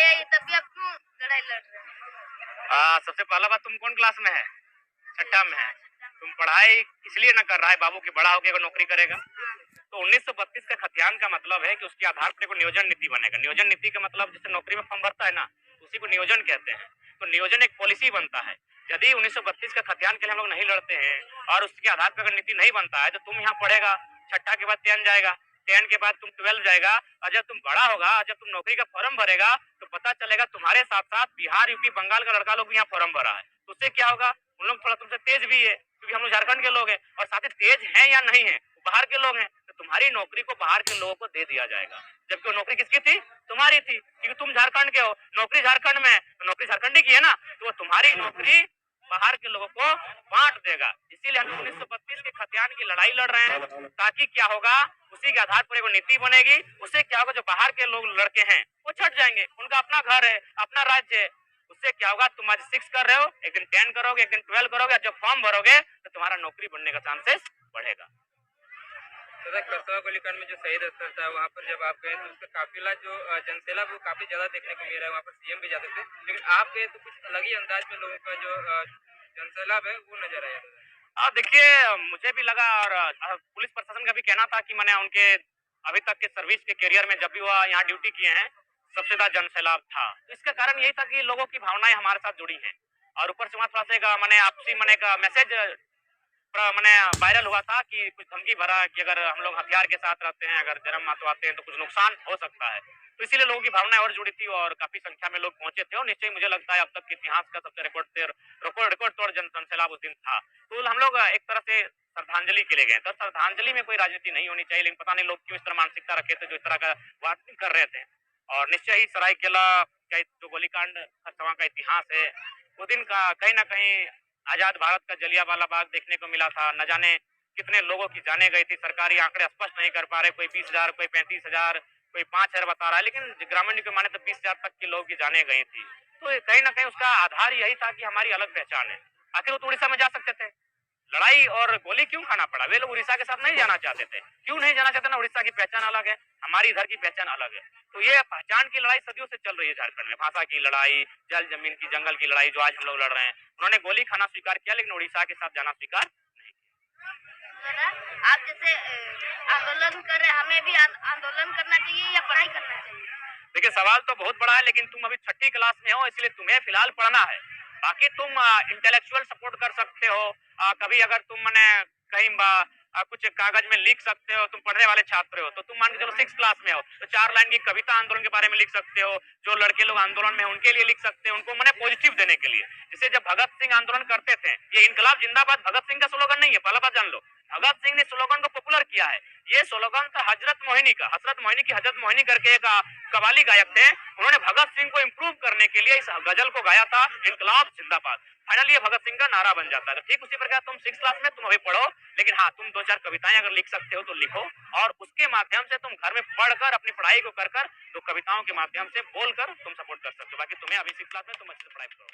ले आई तब भी आप क्यों लड़ाई लड़ रहे हैं? सबसे पहला बात, तुम कौन क्लास में है? छठा में है। तुम पढ़ाई इसलिए ना कर रहा है बाबू की बड़ा होकर अगर नौकरी करेगा। तो 1932 का खतियान का मतलब है कि उसके आधार पर नियोजन नीति बनेगा। नियोजन नीति का मतलब जैसे नौकरी में फॉर्म भरता है ना, उसी को नियोजन कहते हैं। तो नियोजन एक पॉलिसी बनता है। यदि 1932 का खतियान के लिए हम लोग नहीं लड़ते हैं और उसके आधार पर अगर नीति नहीं बनता है, तो तुम यहाँ पढ़ेगा, छठा के बाद 10 जाएगा, 10 के बाद तुम 12 जाएगा, और जब तुम बड़ा होगा, जब तुम नौकरी का फॉर्म भरेगा, तो पता चलेगा तुम्हारे साथ साथ बिहार, यूपी, बंगाल का लड़का लोग भी यहाँ फॉर्म भरा है। तो उससे क्या होगा, उन लोग थोड़ा तुमसे तेज भी है, क्योंकि हम लोग झारखंड के लोग हैं, और साथ ही तेज हैं या नहीं है, बाहर के लोग हैं, तो तुम्हारी नौकरी को बाहर के लोगों को दे दिया जाएगा। जबकि वो नौकरी किसकी थी? तुम्हारी थी, क्योंकि तुम झारखंड के हो, नौकरी झारखंड में है, तो नौकरी झारखंडी की है ना, तो वो तुम्हारी नौकरी बाहर के लोगों को बांट देगा। इसीलिए हम 1932 के खतियान की लड़ाई लड़ रहे हैं, ताकि क्या होगा, उसी के आधार पर एक नीति बनेगी। उससे क्या होगा, जो बाहर के लोग लड़के हैं वो छट जाएंगे, उनका अपना घर है, अपना राज्य है। उससे क्या होगा, तुम आज 6 कर रहे हो, एक दिन 10 करोगे, एक दिन 12 करोगे, जब फॉर्म भरोगे तो तुम्हारा नौकरी बनने का चांसेस बढ़ेगा। तथा करसवा गोलीकांड में जो शहीद स्थल था वहाँ पर जब आप गए तो उसका काफिला जो जनसैलाब वो काफी ज्यादा देखने को मिल रहा है। वहाँ पर सीएम भी जाते थे, लेकिन आप गए तो कुछ अलग ही अंदाज में लोगों का जो जनसैलाब है वो नजर आया। देखिए, मुझे भी लगा, और पुलिस प्रशासन का भी कहना था कि मैंने उनके अभी तक के सर्विस के करियर में जब भी वह यहाँ ड्यूटी किए हैं, सबसे ज्यादा जनसैलाब था। तो इसका कारण यही था कि लोगों की भावनाएं हमारे साथ जुड़ी हैं, और ऊपर से वहाँ थोड़ा सा एक मैंने आपसी मैंने एक मैसेज मैंने वायरल हुआ था कि कुछ धमकी भरा कि अगर हम लोग हथियार के साथ रहते हैं, अगर जन्म मातवाते हैं तो कुछ नुकसान हो सकता है। तो इसीलिए लोगों की भावनाएं और जुड़ी थी, और काफी संख्या में लोग पहुंचे थे, और निश्चय मुझे लगता है अब तक के इतिहास का सबसे रिकॉर्ड तोड़ जनसैलाब उस दिन था। तो हम लोग एक तरह से श्रद्धांजलि के लिए गए। तो श्रद्धांजलि में कोई राजनीति नहीं होनी चाहिए, लेकिन पता नहीं लोग क्यों इस तरह मानसिकता रखे थे, जो इस तरह का बात कर रहे थे। और निश्चय ही सरायकेला का जो गोलीकांड का इतिहास है, वो दिन का कहीं ना कहीं आजाद भारत का जलियांवाला बाग देखने को मिला था। न जाने कितने लोगों की जाने गई थी, सरकारी आंकड़े स्पष्ट नहीं कर पा रहे, कोई 20,000, कोई 35,000, कोई 5,000 बता रहा है, लेकिन ग्रामीण के माने तो 20,000 तक के लोगों की जाने गई थी। तो कहीं ना कहीं उसका आधार यही था कि हमारी अलग पहचान है। आखिर वो तो उड़ीसा में जा सकते थे, लड़ाई और गोली क्यों खाना पड़ा? वे लोग उड़ीसा के साथ नहीं जाना चाहते थे। क्यों नहीं जाना चाहते ना? उड़ीसा की पहचान अलग है, हमारी इधर की पहचान अलग है। तो ये पहचान की लड़ाई सदियों से चल रही है झारखंड में। भाषा की लड़ाई, जल जमीन की, जंगल की लड़ाई जो आज हम लोग लड़ रहे हैं। उन्होंने गोली खाना स्वीकार किया, लेकिन उड़ीसा के साथ जाना स्वीकार नहीं किया। आप जैसे आंदोलन कर रहे, हमें भी आंदोलन करना चाहिए या पढ़ाई करना चाहिए? देखिए, सवाल तो बहुत बड़ा है, लेकिन तुम अभी छठी क्लास में हो, इसलिए तुम्हें फिलहाल पढ़ना है। बाकी तुम इंटेलेक्चुअल सपोर्ट कर सकते हो। कभी अगर तुम मैंने कहीं कुछ कागज में लिख सकते हो, तुम पढ़ने वाले छात्र हो, तो तुम मान के चलो 6 क्लास में हो, तो 4 लाइन की कविता आंदोलन के बारे में लिख सकते हो। जो लड़के लोग आंदोलन में उनके लिए लिख सकते हो, उनको मैंने पॉजिटिव देने के लिए। जैसे जब भगत सिंह आंदोलन करते थे, ये इनकलाब जिंदाबाद भगत सिंह का स्लोगन नहीं है, पहला बात जान लो। भगत सिंह ने स्लोगन को पॉपुलर किया है। ये स्लोगन था हजरत मोहिनी का। हजरत मोहिनी की हजरत मोहिनी करके एक कवाली गायक थे, उन्होंने भगत सिंह को इम्प्रूव करने के लिए इस गजल को गाया था, इनकलाब जिंदाबाद। फाइनली ये भगत सिंह का नारा बन जाता है। ठीक उसी प्रकार तुम 6 क्लास में तुम अभी पढ़ो, लेकिन हाँ, तुम 2-4 कविताएं अगर लिख सकते हो तो लिखो, और उसके माध्यम से तुम घर में पढ़कर अपनी पढ़ाई को कर तो कविताओं के माध्यम से बोलकर तुम सपोर्ट कर सकते हो। बाकी तुम्हें अभी 6 क्लास में तुम अच्छे से पढ़ाई करो।